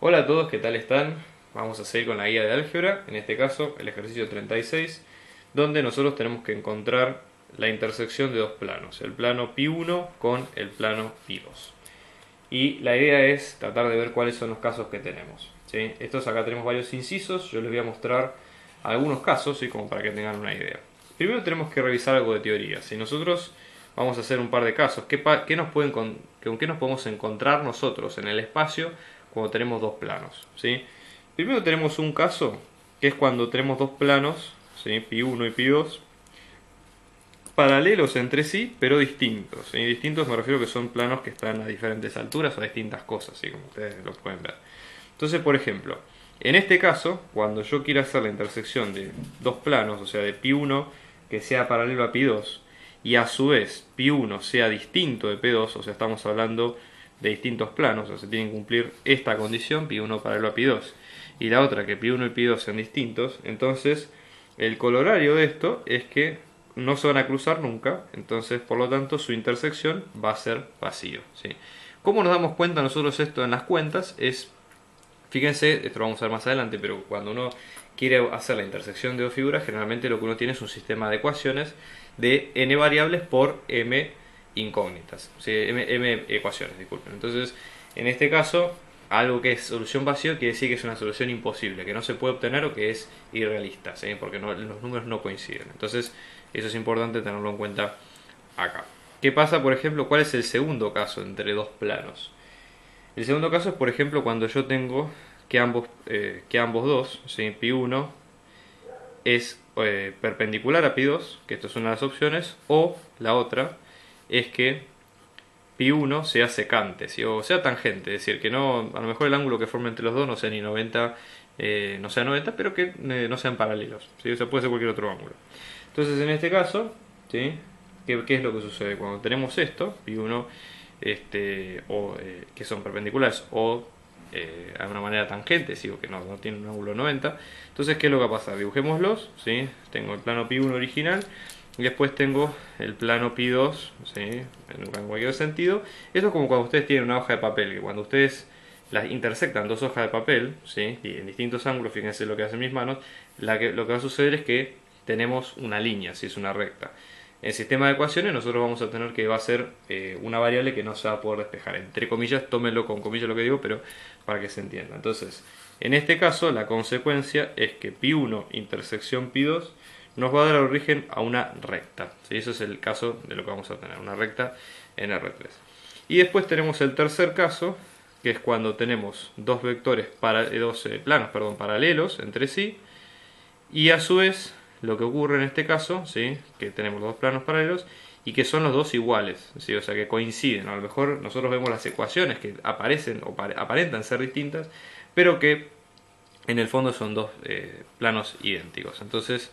Hola a todos, ¿qué tal están? Vamos a seguir con la guía de álgebra, en este caso el ejercicio 36, donde nosotros tenemos que encontrar la intersección de dos planos, el plano π1 con el plano π2. Y la idea es tratar de ver cuáles son los casos que tenemos, ¿sí? Estos acá tenemos varios incisos, yo les voy a mostrar algunos casos, ¿sí? Como para que tengan una idea. Primero tenemos que revisar algo de teoría. Si nosotros vamos a hacer un par de casos, ¿con qué nos podemos encontrar nosotros en el espacio cuando tenemos dos planos? ¿Sí? Primero tenemos un caso que es cuando tenemos dos planos, ¿sí? π1 y π2, paralelos entre sí, pero distintos. ¿Sí? Distintos me refiero que son planos que están a diferentes alturas o a distintas cosas, ¿sí? Como ustedes lo pueden ver. Entonces, por ejemplo, en este caso, cuando yo quiero hacer la intersección de dos planos, o sea, de π1 que sea paralelo a π2, y a su vez π1 sea distinto de π2, o sea, estamos hablando de distintos planos, o sea, se tienen que cumplir esta condición, π1 paralelo a π2, y la otra, que π1 y π2 sean distintos, entonces el colorario de esto es que no se van a cruzar nunca, entonces por lo tanto su intersección va a ser vacío, ¿sí? ¿Cómo nos damos cuenta nosotros esto en las cuentas? Fíjense, esto lo vamos a ver más adelante, pero cuando uno quiere hacer la intersección de dos figuras, generalmente lo que uno tiene es un sistema de ecuaciones de n variables por m incógnitas, ¿sí? m ecuaciones, disculpen. Entonces, en este caso, algo que es solución vacío quiere decir que es una solución imposible, que no se puede obtener o que es irrealista, ¿sí? Porque los números no coinciden. Entonces, eso es importante tenerlo en cuenta acá. ¿Qué pasa, por ejemplo? ¿Cuál es el segundo caso entre dos planos? El segundo caso es, por ejemplo, cuando yo tengo que ambos dos, ¿sí? π1 es perpendicular a π2, que esto es una de las opciones, o la otra es que π1 sea secante, ¿sí? O sea tangente, es decir, que no, a lo mejor el ángulo que forme entre los dos no sea ni 90, no sea 90, pero que no sean paralelos, ¿sí? O sea, puede ser cualquier otro ángulo. Entonces, en este caso, ¿sí? ¿Qué es lo que sucede? Cuando tenemos esto, π1 que son perpendiculares o de alguna manera tangentes, digo que no tienen un ángulo 90. Entonces, ¿qué es lo que va a pasar? Dibujémoslos, ¿sí? Tengo el plano π1 original y después tengo el plano π2, ¿sí? En cualquier sentido. Esto es como cuando ustedes tienen una hoja de papel, que cuando ustedes las intersectan dos hojas de papel, ¿sí? Y en distintos ángulos, fíjense lo que hacen mis manos, lo que va a suceder es que tenemos una línea, si es una recta. En el sistema de ecuaciones nosotros vamos a tener que va a ser una variable que no se va a poder despejar. Entre comillas, tómenlo con comillas lo que digo, pero para que se entienda. Entonces, en este caso, la consecuencia es que π1 intersección π2 nos va a dar origen a una recta, ¿sí? Eso es el caso de lo que vamos a tener, una recta en R3. Y después tenemos el tercer caso, que es cuando tenemos dos planos paralelos entre sí, y a su vez lo que ocurre en este caso, ¿sí? Que tenemos los dos planos paralelos y que son los dos iguales, ¿sí? O sea que coinciden. A lo mejor nosotros vemos las ecuaciones que aparecen o aparentan ser distintas, pero que en el fondo son dos planos idénticos. Entonces,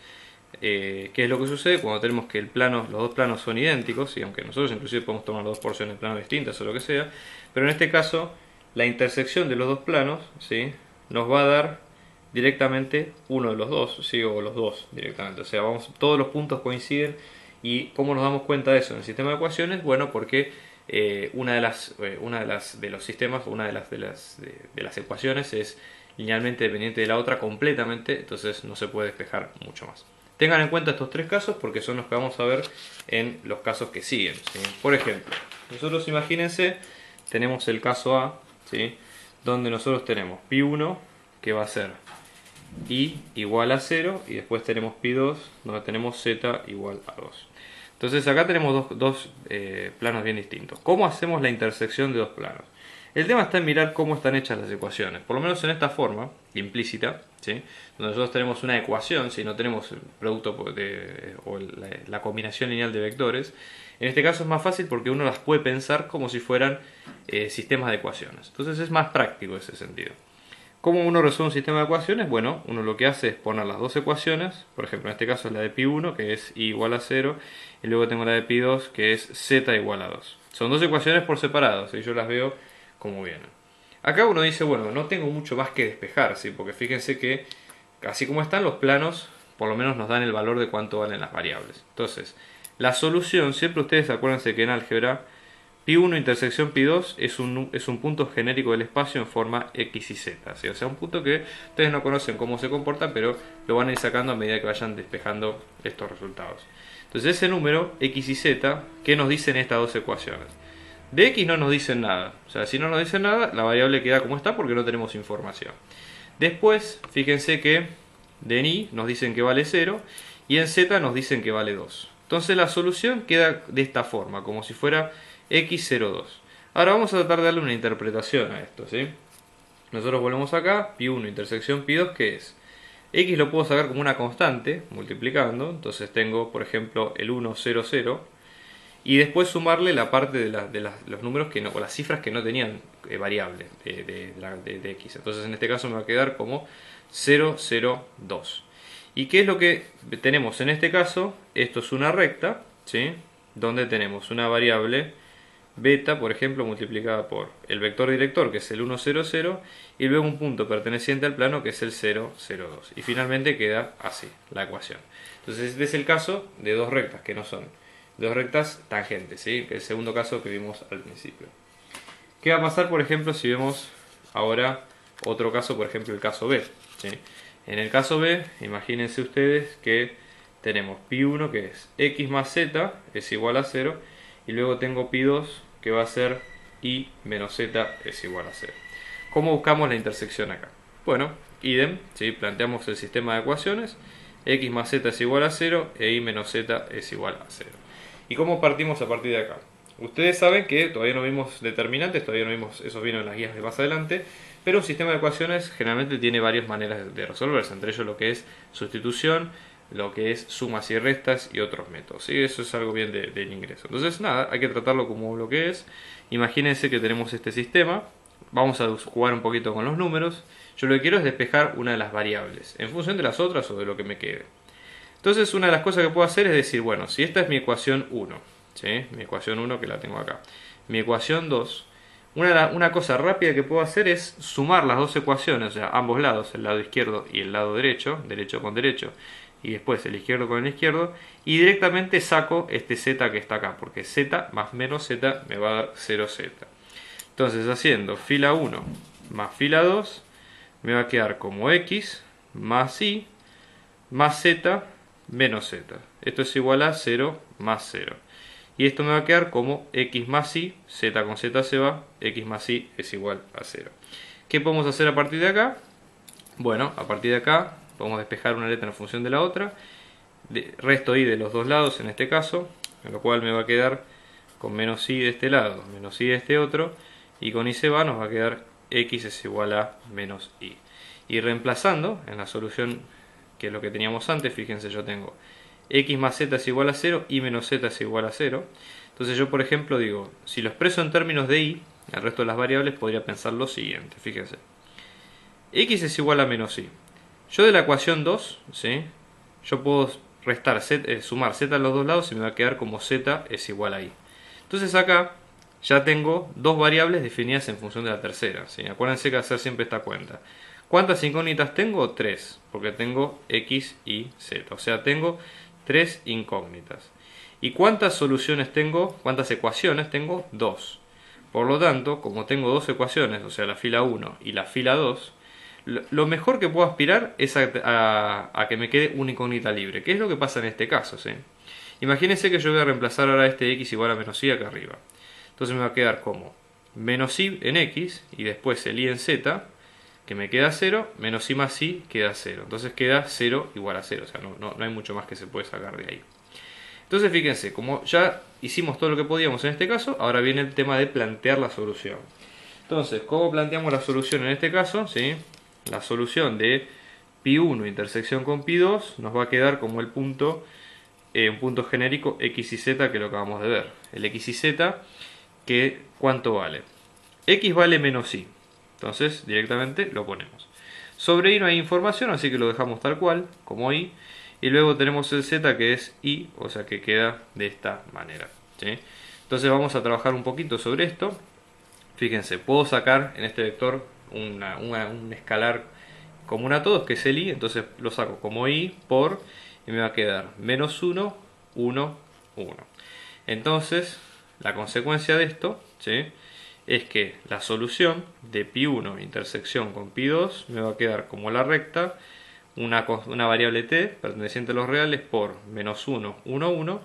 ¿qué es lo que sucede cuando tenemos que los dos planos son idénticos? Y aunque nosotros inclusive podemos tomar dos porciones de planos distintas o lo que sea, pero en este caso la intersección de los dos planos, ¿sí? Nos va a dar directamente uno de los dos, ¿sí? O los dos directamente, o sea, todos los puntos coinciden. ¿Y cómo nos damos cuenta de eso en el sistema de ecuaciones? Bueno, porque una de los sistemas, una de las ecuaciones es linealmente dependiente de la otra completamente, entonces no se puede despejar mucho más. Tengan en cuenta estos tres casos porque son los que vamos a ver en los casos que siguen, ¿sí? Por ejemplo, nosotros imagínense, tenemos el caso A, ¿sí? Donde nosotros tenemos π1 que va a ser i igual a 0 y después tenemos π2 donde tenemos z igual a 2. Entonces acá tenemos dos planos bien distintos. ¿Cómo hacemos la intersección de dos planos? El tema está en mirar cómo están hechas las ecuaciones. Por lo menos en esta forma, implícita, ¿sí? Donde nosotros tenemos una ecuación, si no tenemos el producto o la combinación lineal de vectores. En este caso es más fácil porque uno las puede pensar como si fueran sistemas de ecuaciones. Entonces es más práctico en ese sentido. ¿Cómo uno resuelve un sistema de ecuaciones? Bueno, uno lo que hace es poner las dos ecuaciones, por ejemplo en este caso es la de π1 que es i igual a 0 y luego tengo la de π2 que es z igual a 2. Son dos ecuaciones por separado, y yo las veo como vienen. Acá uno dice, bueno, no tengo mucho más que despejar, ¿sí? Porque fíjense que así como están los planos, por lo menos nos dan el valor de cuánto valen las variables. Entonces, la solución, siempre ustedes acuérdense que en álgebra pi1 intersección pi2 es un punto genérico del espacio en forma x y z, ¿sí? O sea, un punto que ustedes no conocen cómo se comporta, pero lo van a ir sacando a medida que vayan despejando estos resultados. Entonces ese número, x y z, ¿qué nos dicen estas dos ecuaciones? De x no nos dicen nada, o sea, si no nos dicen nada, la variable queda como está porque no tenemos información. Después, fíjense que de en y nos dicen que vale 0 y en z nos dicen que vale 2. Entonces la solución queda de esta forma, como si fuera x02. Ahora vamos a tratar de darle una interpretación a esto, ¿sí? Nosotros volvemos acá, pi1 intersección pi2, ¿qué es? X lo puedo sacar como una constante, multiplicando, entonces tengo, por ejemplo, el 1, 0, 0, y después sumarle la parte de los números que no, o las cifras que no tenían variable de x. Entonces en este caso me va a quedar como 0, 0, 2. ¿Y qué es lo que tenemos en este caso? Esto es una recta, ¿sí? Donde tenemos una variable beta, por ejemplo, multiplicada por el vector director, que es el 1, 0, 0, y luego un punto perteneciente al plano, que es el 0, 0, 2. Y finalmente queda así, la ecuación. Entonces este es el caso de dos rectas, que no son dos rectas tangentes, ¿sí? Que es el segundo caso que vimos al principio. ¿Qué va a pasar, por ejemplo, si vemos ahora otro caso, por ejemplo, el caso B, ¿sí? En el caso B, imagínense ustedes que tenemos pi1, que es x más z, es igual a 0, y luego tengo pi2, que va a ser y menos z es igual a 0. ¿Cómo buscamos la intersección acá? Bueno, idem, ¿sí? Planteamos el sistema de ecuaciones, x más z es igual a 0 e y menos z es igual a 0. ¿Y cómo partimos a partir de acá? Ustedes saben que todavía no vimos determinantes, todavía no vimos, esos vienen en las guías de más adelante, pero un sistema de ecuaciones generalmente tiene varias maneras de resolverse, entre ellos lo que es sustitución, lo que es sumas y restas y otros métodos, ¿sí? Eso es algo bien del ingreso. Entonces nada, hay que tratarlo como lo que es. Imagínense que tenemos este sistema, vamos a jugar un poquito con los números. Yo lo que quiero es despejar una de las variables, en función de las otras o de lo que me quede. Entonces una de las cosas que puedo hacer es decir, bueno, si esta es mi ecuación 1, ¿sí? Mi ecuación 1 que la tengo acá, mi ecuación 2, una cosa rápida que puedo hacer es sumar las dos ecuaciones, o sea, ambos lados, el lado izquierdo y el lado derecho, derecho con derecho, y después el izquierdo con el izquierdo, y directamente saco este z que está acá, porque z más menos z me va a dar 0z. Entonces haciendo fila 1 más fila 2, me va a quedar como x más y más z menos z. Esto es igual a 0 más 0. Y esto me va a quedar como x más y, z con z se va, x más y es igual a 0. ¿Qué podemos hacer a partir de acá? Bueno, a partir de acá podemos despejar una letra en función de la otra. Resto y de los dos lados en este caso, en lo cual me va a quedar con menos y de este lado, menos y de este otro, y con y se va nos va a quedar x es igual a menos y. Y reemplazando en la solución, que es lo que teníamos antes, fíjense, yo tengo x más z es igual a 0, y menos z es igual a 0. Entonces yo, por ejemplo, digo, si lo expreso en términos de y, el resto de las variables, podría pensar lo siguiente, fíjense. X es igual a menos y. Yo de la ecuación 2, ¿sí? Yo puedo restar sumar z a los dos lados y me va a quedar como z es igual a y. Entonces acá ya tengo dos variables definidas en función de la tercera, ¿sí? Acuérdense que hacer siempre esta cuenta. ¿Cuántas incógnitas tengo? 3, porque tengo x y z. O sea, tengo 3 incógnitas. ¿Y cuántas soluciones tengo? ¿Cuántas ecuaciones tengo? 2. Por lo tanto, como tengo dos ecuaciones, o sea, la fila 1 y la fila 2, lo mejor que puedo aspirar es a que me quede una incógnita libre. ¿Qué es lo que pasa en este caso? ¿Sí? Imagínense que yo voy a reemplazar ahora este x igual a menos y acá arriba. Entonces me va a quedar como menos y en x y después el y en z, que me queda 0, menos y más y queda 0. Entonces queda 0 igual a 0. O sea, no hay mucho más que se puede sacar de ahí. Entonces fíjense, como ya hicimos todo lo que podíamos en este caso, ahora viene el tema de plantear la solución. Entonces, ¿cómo planteamos la solución en este caso? ¿Sí? La solución de pi1 intersección con pi2 nos va a quedar como el punto, un punto genérico x y z, que lo acabamos de ver. El x y z, que ¿cuánto vale? X vale menos y. Entonces, directamente lo ponemos. Sobre y no hay información, así que lo dejamos tal cual, como y. Y luego tenemos el z, que es y, o sea que queda de esta manera, ¿sí? Entonces vamos a trabajar un poquito sobre esto. Fíjense, puedo sacar en este vector un escalar común a todos, que es el y. Entonces lo saco como y y me va a quedar menos 1, 1, 1. Entonces la consecuencia de esto, ¿sí?, es que la solución de pi1 intersección con pi2 me va a quedar como la recta, una variable t perteneciente a los reales por menos 1, 1, 1,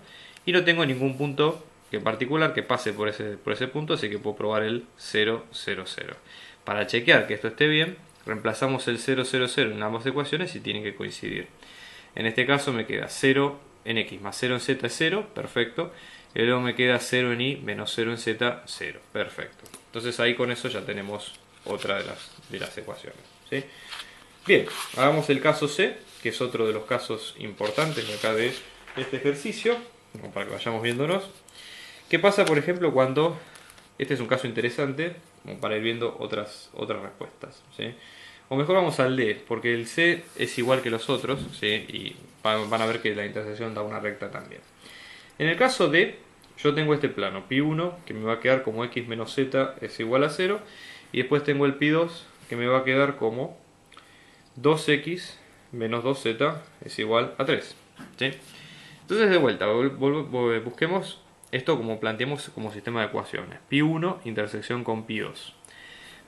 y no tengo ningún punto en particular que pase por ese punto, así que puedo probar el 0, 0, 0. Para chequear que esto esté bien, reemplazamos el 0, 0, 0 en ambas ecuaciones y tienen que coincidir. En este caso me queda 0 en x más 0 en z es 0, perfecto. Y luego me queda 0 en y menos 0 en z, 0, perfecto. Entonces ahí con eso ya tenemos otra de las ecuaciones, ¿sí? Bien, hagamos el caso C, que es otro de los casos importantes de acá de este ejercicio, como para que vayamos viéndonos. ¿Qué pasa, por ejemplo, cuando... Este es un caso interesante, como para ir viendo otras respuestas, ¿sí? O mejor vamos al D, porque el C es igual que los otros, ¿sí?, y van a ver que la intersección da una recta también. En el caso D, yo tengo este plano, pi1, que me va a quedar como x menos z es igual a 0, y después tengo el pi2, que me va a quedar como 2x menos 2z es igual a 3, ¿sí? Entonces, de vuelta, busquemos esto como planteamos como sistema de ecuaciones. Pi1 intersección con pi2.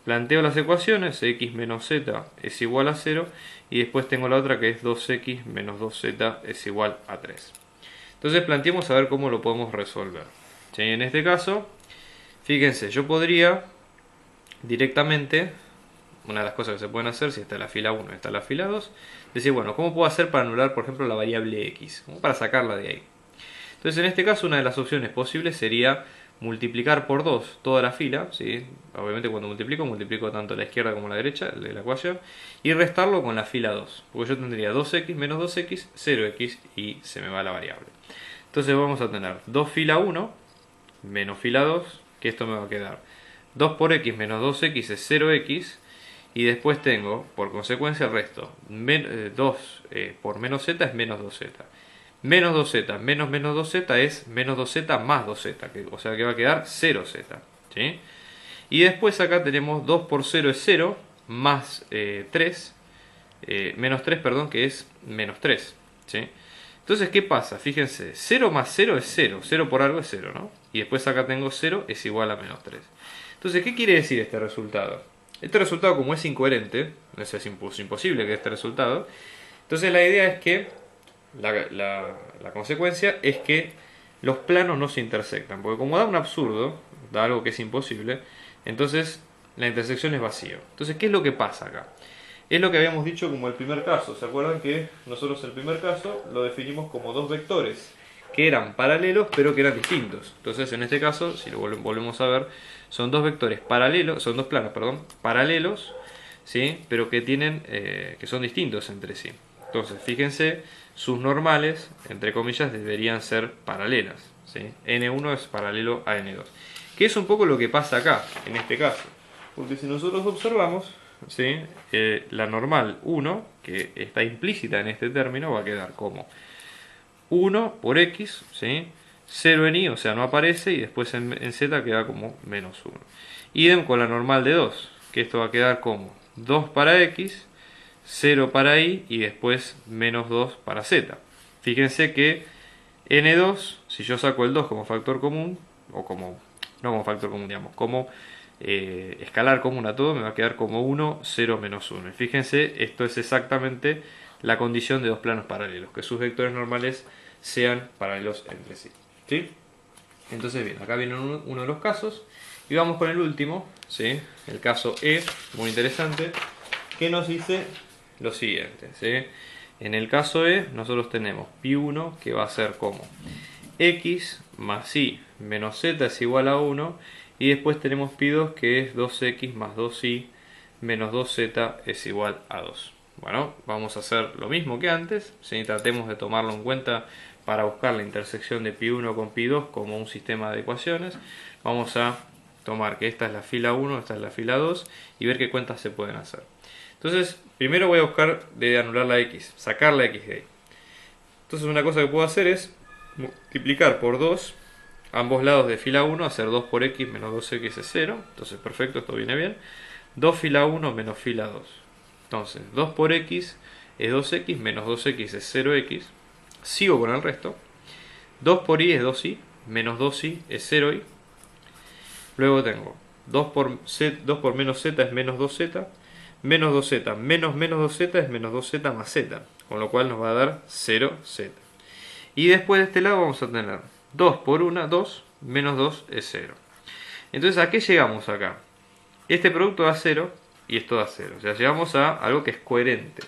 Planteo las ecuaciones, x menos z es igual a 0, y después tengo la otra que es 2x menos 2z es igual a 3. Entonces planteemos a ver cómo lo podemos resolver, ¿sí? En este caso, fíjense, yo podría directamente, una de las cosas que se pueden hacer, si está la fila 1 y está la fila 2, decir, bueno, ¿cómo puedo hacer para anular, por ejemplo, la variable x? Como para sacarla de ahí. Entonces, en este caso, una de las opciones posibles sería multiplicar por 2 toda la fila, ¿sí? Obviamente cuando multiplico tanto la izquierda como la derecha de la ecuación, y restarlo con la fila 2, porque yo tendría 2x menos 2x, 0x, y se me va la variable. Entonces vamos a tener 2 fila 1 menos fila 2, que esto me va a quedar 2 por x menos 2x es 0x, y después tengo, por consecuencia, el resto. 2 por menos z es menos 2z. Menos 2z menos menos 2z es menos 2z más 2z, o sea que va a quedar 0z, ¿sí? Y después acá tenemos 2 por 0 es 0, más 3, menos 3, perdón, que es menos 3, ¿sí? Entonces, ¿qué pasa? Fíjense, 0 más 0 es 0, 0 por algo es 0, ¿no? Y después acá tengo 0 es igual a menos 3. Entonces, ¿qué quiere decir este resultado? Este resultado, como es incoherente, es imposible que este resultado, entonces la idea es que la consecuencia es que los planos no se intersectan, porque como da un absurdo, da algo que es imposible, entonces la intersección es vacío. Entonces, ¿qué es lo que pasa acá? Es lo que habíamos dicho como el primer caso. ¿Se acuerdan que nosotros el primer caso lo definimos como dos vectores que eran paralelos pero que eran distintos? Entonces, en este caso, si lo volvemos a ver, son dos vectores paralelos, son dos planos, perdón, paralelos, ¿sí?, pero que tienen que son distintos entre sí. Entonces, fíjense, sus normales, entre comillas, deberían ser paralelas, ¿sí? N1 es paralelo a N2. Que es un poco lo que pasa acá, en este caso. Porque si nosotros observamos, ¿sí?, la normal 1, que está implícita en este término, va a quedar como 1 por x, ¿sí?, 0 en y, o sea, no aparece, y después en z queda como menos 1. Idem con la normal de 2, que esto va a quedar como 2 para x, 0 para y, y después menos 2 para z. Fíjense que n2, si yo saco el 2 como factor común, o como, no como factor común, digamos, como escalar común a todo, me va a quedar como 1, 0, menos 1. Y fíjense, esto es exactamente la condición de dos planos paralelos, que sus vectores normales sean paralelos entre sí, ¿sí? Entonces, bien, acá viene uno de los casos, y vamos con el último, ¿sí?, el caso E, muy interesante, que nos dice lo siguiente, ¿sí? En el caso E, nosotros tenemos pi1 que va a ser como x más y menos z es igual a 1, y después tenemos pi2 que es 2x más 2y menos 2z es igual a 2. Bueno, vamos a hacer lo mismo que antes, ¿sí? Tratemos de tomarlo en cuenta para buscar la intersección de pi1 con pi2 como un sistema de ecuaciones. Vamos a tomar que esta es la fila 1, esta es la fila 2, y ver qué cuentas se pueden hacer. Entonces, primero voy a buscar de anular la x, sacar la x de ahí. Entonces, una cosa que puedo hacer es multiplicar por 2 ambos lados de fila 1, hacer 2 por x menos 2x es 0. Entonces, perfecto, esto viene bien. 2 fila 1 menos fila 2. Entonces, 2 por x es 2x, menos 2x es 0x. Sigo con el resto. 2 por y es 2y, menos 2y es 0y. Luego tengo 2 por menos z es menos 2z. Menos 2z menos menos 2z es menos 2z más z. Con lo cual nos va a dar 0z. Y después de este lado vamos a tener 2 por 1, 2. Menos 2 es 0. Entonces, ¿a qué llegamos acá? Este producto da 0 y esto da 0. O sea, llegamos a algo que es coherente.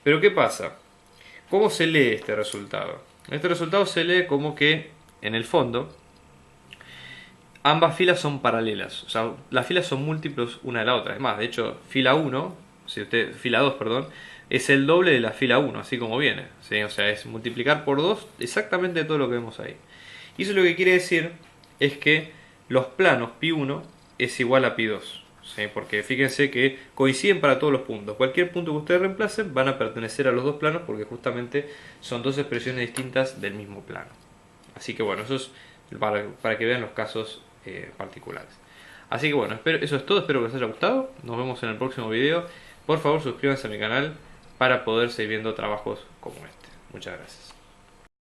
Pero ¿qué pasa? ¿Cómo se lee este resultado? Este resultado se lee como que, en el fondo, ambas filas son paralelas. O sea, las filas son múltiplos una de la otra. Es más, de hecho, fila 1, fila 2, perdón, es el doble de la fila 1, así como viene. ¿Sí? O sea, es multiplicar por 2 exactamente todo lo que vemos ahí. Y eso lo que quiere decir es que los planos pi1 es igual a pi2. ¿Sí? Porque fíjense que coinciden para todos los puntos. Cualquier punto que ustedes reemplacen van a pertenecer a los dos planos porque justamente son dos expresiones distintas del mismo plano. Así que bueno, eso es para que vean los casos particulares. Así que bueno, eso es todo. Espero que les haya gustado. Nos vemos en el próximo video. Por favor, suscríbanse a mi canal para poder seguir viendo trabajos como este. Muchas gracias.